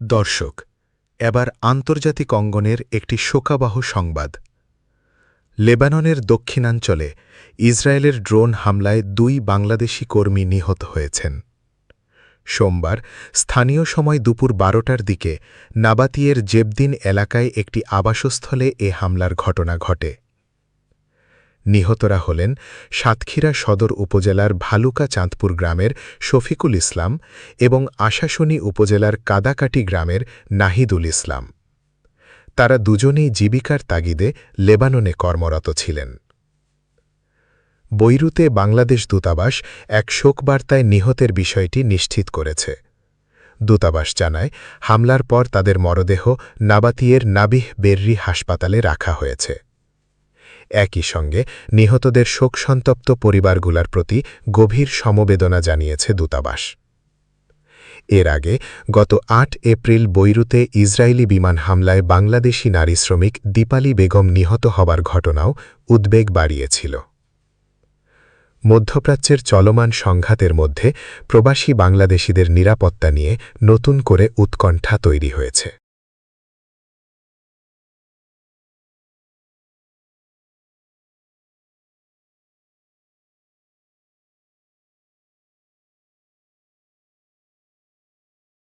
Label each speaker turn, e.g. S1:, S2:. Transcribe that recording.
S1: দর্শক, এবার আন্তর্জাতিক অঙ্গনের একটি শোকাবহ সংবাদ। লেবাননের দক্ষিণাঞ্চলে ইসরায়েলের ড্রোন হামলায় ২ বাংলাদেশি কর্মী নিহত হয়েছেন। সোমবার স্থানীয় সময় দুপুর ১২টার দিকে নাবাতিয়ের জেবদিন এলাকায় একটি আবাসস্থলে এ হামলার ঘটনা ঘটে। নিহতরা হলেন সাতক্ষীরা সদর উপজেলার ভালুকা চাঁদপুর গ্রামের শফিকুল ইসলাম এবং আশাশুনি উপজেলার কাদাকাটি গ্রামের নাহিদুল ইসলাম। তারা দুজনেই জীবিকার তাগিদে লেবাননে কর্মরত ছিলেন। বৈরুতে বাংলাদেশ দূতাবাস এক শোকবার্তায় নিহতের বিষয়টি নিশ্চিত করেছে। দূতাবাস জানায়, হামলার পর তাদের মরদেহ নাবাতিয়ের নাবিহ বেররি হাসপাতালে রাখা হয়েছে। একই সঙ্গে নিহতদের শোকসন্তপ্ত পরিবারগুলোর প্রতি গভীর সমবেদনা জানিয়েছে দূতাবাস। এর আগে গত ৮ এপ্রিল বৈরুতে ইসরায়েলি বিমান হামলায় বাংলাদেশি নারী শ্রমিক দীপালি বেগম নিহত হবার ঘটনাও উদ্বেগ বাড়িয়েছিল। মধ্যপ্রাচ্যের চলমান সংঘাতের মধ্যে প্রবাসী বাংলাদেশিদের নিরাপত্তা নিয়ে নতুন করে উৎকণ্ঠা তৈরি হয়েছে।